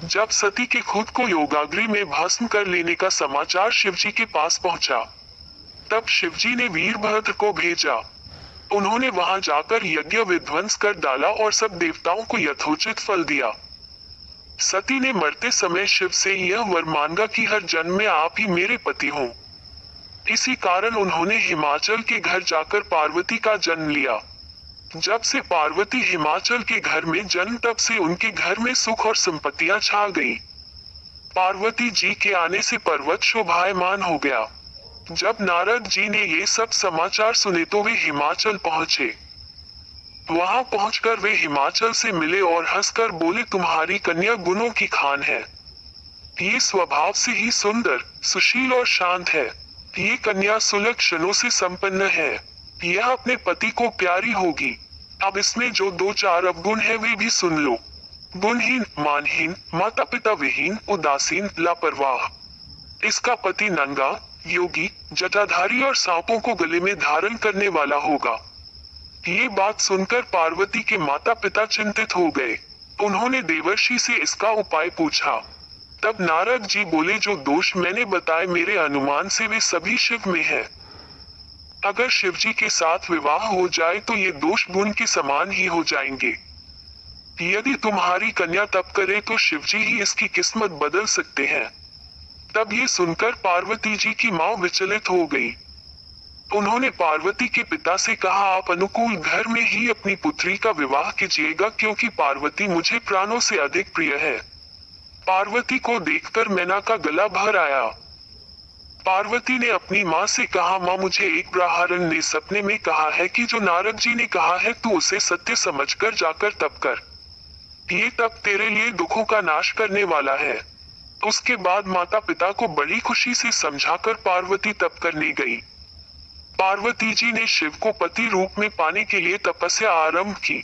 जब सती के खुद को योगाग्नि में भस्म कर लेने का समाचार शिवजी के पास पहुंचा, तब शिवजी ने वीरभद्र को भेजा। उन्होंने वहां जाकर यज्ञ विध्वंस कर डाला और सब देवताओं को यथोचित फल दिया। सती ने मरते समय शिव से यह वर मांगा कि हर जन्म में आप ही मेरे पति हों। इसी कारण उन्होंने हिमाचल के घर जाकर पार्वती का जन्म लिया। जब से पार्वती हिमाचल के घर में जन्म, तब से उनके घर में सुख और संपत्तियां छा गई। पार्वती जी के आने से पर्वत शोभायमान हो गया। जब नारद जी ने ये सब समाचार सुने तो वे हिमाचल पहुंचे। वहां पहुंचकर वे हिमाचल से मिले और हंसकर बोले, तुम्हारी कन्या गुणों की खान है। ये स्वभाव से ही सुंदर, सुशील और शांत है। ये कन्या सुलक्षणों से संपन्न है। यह अपने पति को प्यारी होगी। अब इसमें जो 2-4 अवगुण है वे भी सुन लो। गुणहीन, मानहीन, माता पिता विहीन, उदासीन, लापरवाह। इसका पति नंगा, योगी, जटाधारी और सांपों को गले में धारण करने वाला होगा। ये बात सुनकर पार्वती के माता पिता चिंतित हो गए। उन्होंने देवर्षि से इसका उपाय पूछा। तब नारद जी बोले, जो दोष मैंने बताए मेरे अनुमान से वे सभी शिव में है। अगर शिवजी के साथ विवाह हो जाए तो ये दोष गुण के समान ही हो जाएंगे। यदि तुम्हारी कन्या तप करे तो शिवजी ही इसकी किस्मत बदल सकते हैं। तब ये सुनकर पार्वती जी की मां विचलित हो गई। उन्होंने पार्वती के पिता से कहा, आप अनुकूल घर में ही अपनी पुत्री का विवाह कीजिएगा, क्योंकि पार्वती मुझे प्राणों से अधिक प्रिय है। पार्वती को देखकर मैना का गला भर आया। पार्वती ने अपनी माँ से कहा, माँ मुझे एक ब्राह्मण ने सपने में कहा है कि जो नारद जी ने कहा है तू उसे सत्य समझकर जाकर तप कर। ये तप तेरे लिए दुखों का नाश करने वाला है। उसके बाद माता पिता को बड़ी खुशी से समझाकर पार्वती तप करने गई। पार्वती जी ने शिव को पति रूप में पाने के लिए तपस्या आरंभ की।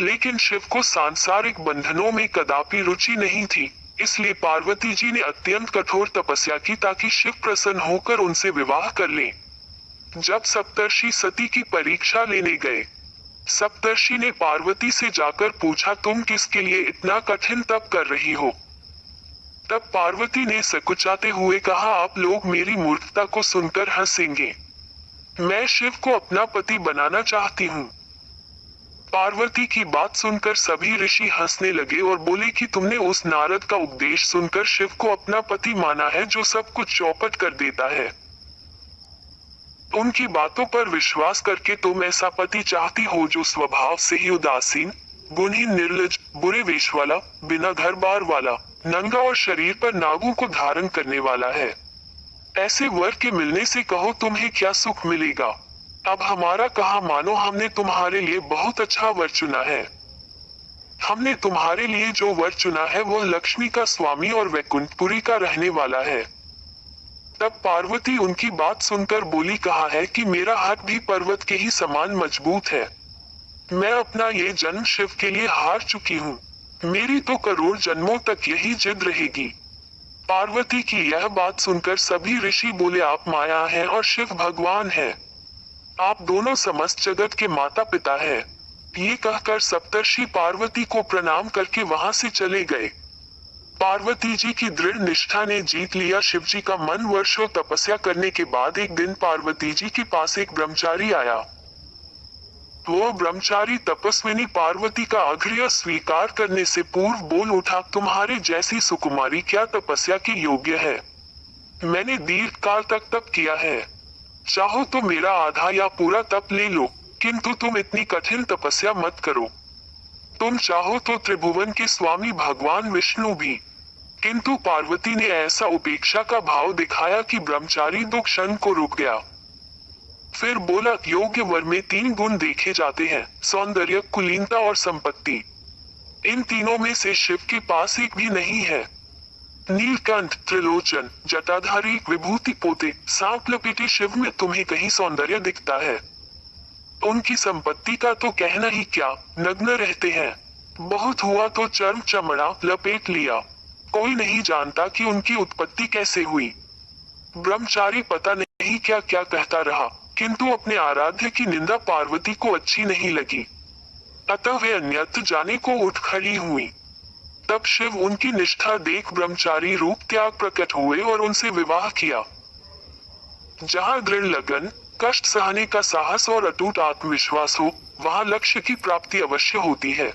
लेकिन शिव को सांसारिक बंधनों में कदापि रुचि नहीं थी, इसलिए पार्वती जी ने अत्यंत कठोर तपस्या की ताकि शिव प्रसन्न होकर उनसे विवाह कर लें। जब सप्तर्षि सती की परीक्षा लेने गए, सप्तर्षि ने पार्वती से जाकर पूछा, तुम किसके लिए इतना कठिन तप कर रही हो? तब पार्वती ने सकुचाते हुए कहा, आप लोग मेरी मूर्खता को सुनकर हंसेंगे। मैं शिव को अपना पति बनाना चाहती हूँ। पार्वती की बात सुनकर सभी ऋषि हंसने लगे और बोले कि तुमने उस नारद का उपदेश सुनकर शिव को अपना पति माना है जो सब कुछ चौपट कर देता है। उनकी बातों पर विश्वास करके तुम ऐसा पति चाहती हो जो स्वभाव से ही उदासीन, गुणहीन, निर्लज, बुरे वेश वाला, बिना घर बार वाला, नंगा और शरीर पर नागों को धारण करने वाला है। ऐसे वर के मिलने से कहो तुम्हें क्या सुख मिलेगा। अब हमारा कहा मानो, हमने तुम्हारे लिए बहुत अच्छा वर चुना है। हमने तुम्हारे लिए जो वर चुना है वह लक्ष्मी का स्वामी और वैकुंठपुरी का रहने वाला है। तब पार्वती उनकी बात सुनकर बोली, कहा है कि मेरा हाथ भी पर्वत के ही समान मजबूत है। मैं अपना ये जन्म शिव के लिए हार चुकी हूँ। मेरी तो करोड़ जन्मों तक यही जिद रहेगी। पार्वती की यह बात सुनकर सभी ऋषि बोले, आप माया हैं और शिव भगवान है। आप दोनों समस्त जगत के माता पिता हैं। ये कहकर सप्तर्षि पार्वती को प्रणाम करके वहां से चले गए। पार्वती जी की दृढ़ निष्ठा ने जीत लिया शिवजी का मन। वर्षों तपस्या करने के बाद एक दिन पार्वती जी के पास एक ब्रह्मचारी आया। वो ब्रह्मचारी तपस्विनी पार्वती का आग्रह स्वीकार करने से पूर्व बोल उठा, तुम्हारे जैसी सुकुमारी क्या तपस्या की योग्य है। मैंने दीर्घ काल तक तप किया है। चाहो तो मेरा आधा या पूरा तप ले लो, किंतु तुम इतनी कठिन तपस्या मत करो। तुम चाहो तो त्रिभुवन के स्वामी भगवान विष्णु भी। किंतु पार्वती ने ऐसा उपेक्षा का भाव दिखाया कि ब्रह्मचारी 2 क्षण को रुक गया। फिर बोला, योग्य वर में 3 गुण देखे जाते हैं, सौंदर्य, कुलीनता और संपत्ति। इन तीनों में से शिव के पास एक भी नहीं है। नीलकंठ, त्रिलोचन, जटाधारी, विभूति पोते, सांप लपेटे शिव में तुम्हें कहीं सौंदर्य दिखता है? उनकी संपत्ति का तो कहना ही क्या, नग्न रहते हैं। बहुत हुआ तो चर्म चमड़ा लपेट लिया। कोई नहीं जानता कि उनकी उत्पत्ति कैसे हुई। ब्रह्मचारी पता नहीं क्या क्या कहता रहा, किंतु अपने आराध्य की निंदा पार्वती को अच्छी नहीं लगी। अतः वे अन्यत्र जाने को उठ खड़ी हुई। तब शिव उनकी निष्ठा देख ब्रह्मचारी रूप त्याग प्रकट हुए और उनसे विवाह किया। जहाँ दृढ़ लगन, कष्ट सहने का साहस और अटूट आत्मविश्वास हो, वहाँ लक्ष्य की प्राप्ति अवश्य होती है।